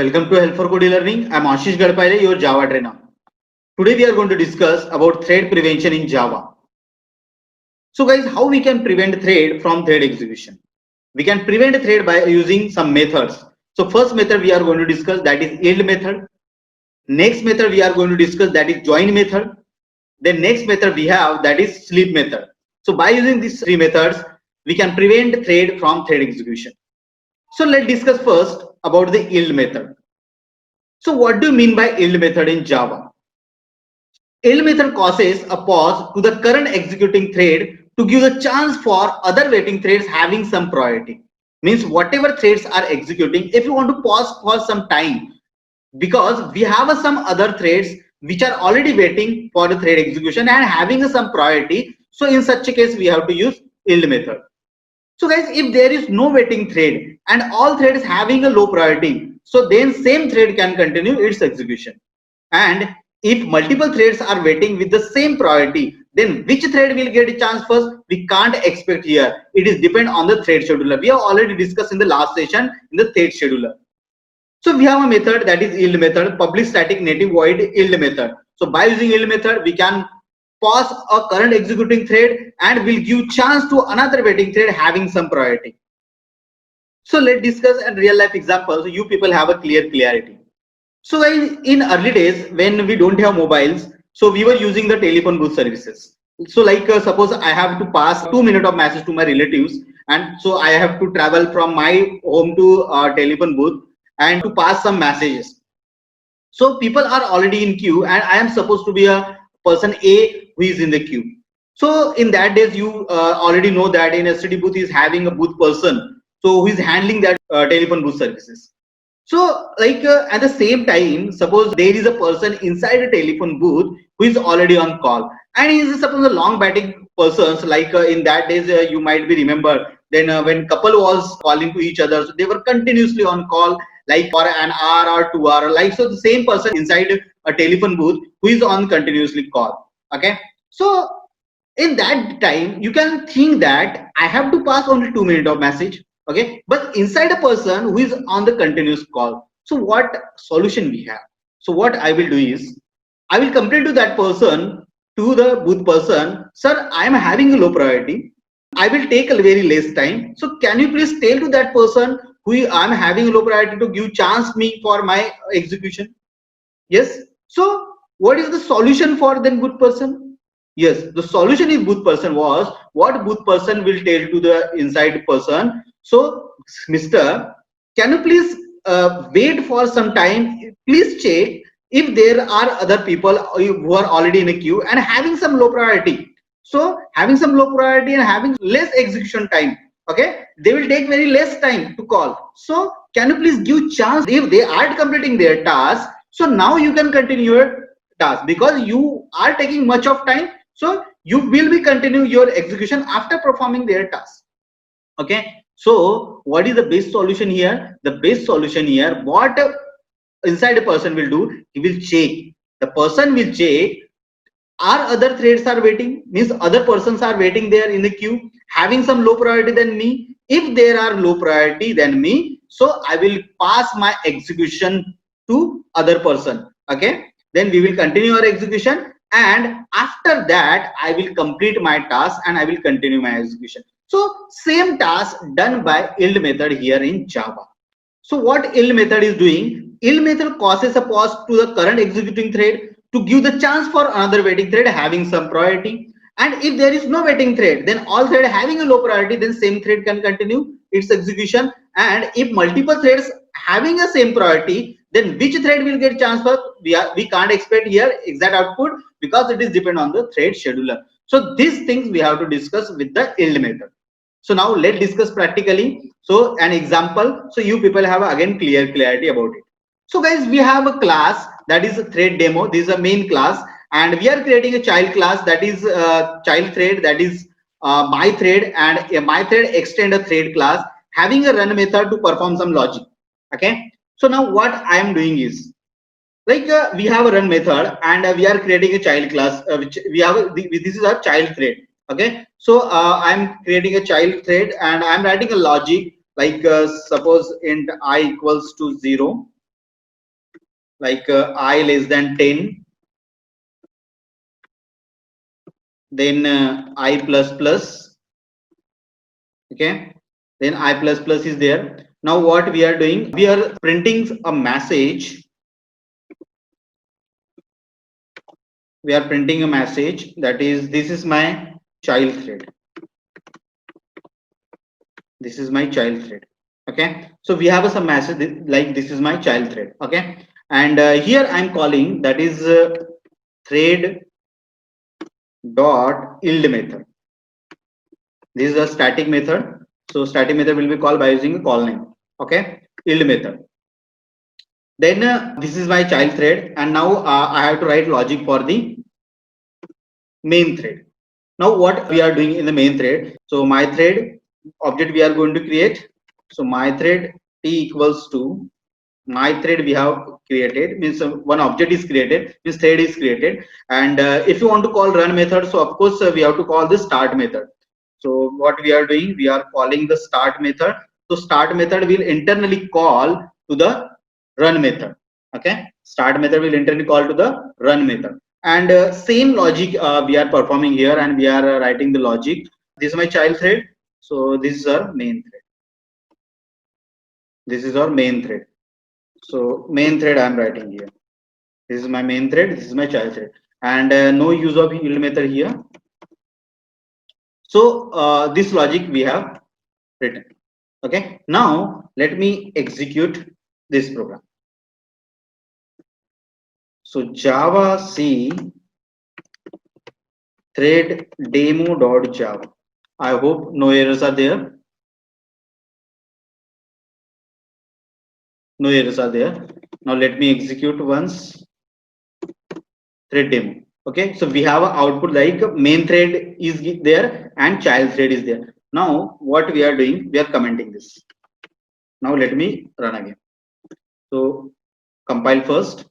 Welcome to Help for Code Learning. I'm Ashish Gadpale, your Java trainer. Today we are going to discuss about thread prevention in Java. So guys, how we can prevent thread from thread execution? We can prevent a thread by using some methods. So first method we are going to discuss, that is yield method. Next method we are going to discuss, that is join method. Then next method we have, that is sleep method. So by using these three methods, we can prevent thread from thread execution. So let's discuss first about the yield method. So what do you mean by yield method in Java? Yield method causes a pause to the current executing thread to give the chance for other waiting threads having some priority. Means whatever threads are executing, if you want to pause for some time, because we have some other threads which are already waiting for the thread execution and having some priority. So in such a case, we have to use yield method. So guys, if there is no waiting thread and all threads having a low priority, so then same thread can continue its execution. And if multiple threads are waiting with the same priority, then which thread will get a chance first? We can't expect here. It is depend on the thread scheduler. We have already discussed in the last session in the thread scheduler. So we have a method, that is yield method, public static native void yield method. So by using yield method, we can pause a current executing thread and will give chance to another waiting thread having some priority. So let's discuss a real life example so you people have a clarity. So in early days when we don't have mobiles, so we were using the telephone booth services. So like suppose I have to pass 2 minutes of message to my relatives, and so I have to travel from my home to telephone booth and to pass some messages. So people are already in queue and I am supposed to be a person A who is in the queue. So in that days you already know that in STD booth is having a booth person, so who is handling that telephone booth services. So like at the same time, suppose there is a person inside a telephone booth who is already on call, and he is suppose a long batting persons, like in that days you might be remember, then when couple was calling to each other, so they were continuously on call like for an hour or 2 hour, like so the same person inside a telephone booth who is on continuously call. Okay, so in that time you can think that I have to pass only 2 minutes of message. Okay, but inside a person who is on the continuous call, so what solution we have? So what I will do is I will complain to that person, to the booth person, sir, I am having a low priority, I will take a very less time, so can you please tell to that person who I am having a low priority to give chance me for my execution. Yes. So what is the solution for then good person? Yes, the solution is good person was what good person will tell to the inside person. So, Mister, can you please wait for some time? Please check if there are other people who are already in a queue and having some low priority. So having some low priority and having less execution time. Okay, they will take very less time to call. So can you please give chance if they are completing their task? So now you can continue your task because you are taking much of time. So you will be continue your execution after performing their task. Okay, so what is the best solution here? The best solution here, what inside a person will do, he will check. The person will check are other threads are waiting, means other persons are waiting there in the queue having some low priority than me. If there are low priority than me, so I will pass my execution to other person. Okay, then we will continue our execution, and after that I will complete my task and I will continue my execution. So same task done by yield method here in Java. So what yield method is doing? Yield method causes a pause to the current executing thread to give the chance for another waiting thread having some priority. And if there is no waiting thread, then all thread having a low priority, then same thread can continue its execution. And if multiple threads having a same priority, then which thread will get chance for? We can't expect here exact output because it is depend on the thread scheduler. So these things we have to discuss with the yield method. So now let's discuss practically. So an example, so you people have again clarity about it. So guys, we have a class that is a thread demo. This is a main class, and we are creating a child class that is child thread, that is my thread, and my thread extend a thread class having a run method to perform some logic. Okay. So now what I am doing is like we have a run method and we are creating a child class which we have this is our child thread. Okay, so I'm creating a child thread and I'm writing a logic like suppose int I equals to 0, like I less than 10, then I plus plus, okay, then I plus plus is there. Now what we are doing, we are printing a message, we are printing a message that is, this is my child thread, this is my child thread, okay. So we have some message like this is my child thread, okay. And here I'm calling that is thread dot yield method. This is a static method, so static method will be called by using a call name, okay, yield method. Then this is my child thread, and now I have to write logic for the main thread. Now what we are doing in the main thread, so my thread object we are going to create, so my thread t equals to my thread we have created, means one object is created, means thread is created. And if you want to call run method, so of course we have to call the start method. So what we are doing, we are calling the start method. So start method will internally call to the run method, okay. Start method will internally call to the run method. And same logic we are performing here, and we are writing the logic. This is my child thread, so this is our main thread, this is our main thread. So main thread I am writing here, this is my main thread, this is my child thread, and no use of yield method here. So this logic we have written, okay. Now let me execute this program. So Java C thread demo.java. I hope no errors are there. No errors are there. Now let me execute once thread demo. Okay, so we have an output like main thread is there and child thread is there. Now what we are doing, we are commenting this. Now let me run again. So compile first,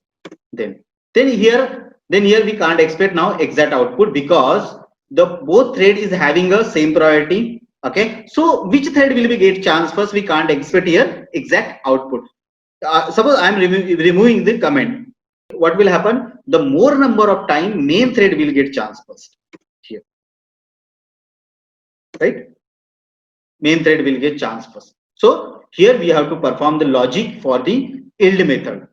then here we can't expect now exact output, because the both thread is having a same priority, okay. So which thread will be get chance first, we can't expect here exact output. Suppose I am removing the comment, what will happen, the more number of time main thread will get chance first here, right, main thread will get chance first. So here we have to perform the logic for the yield method.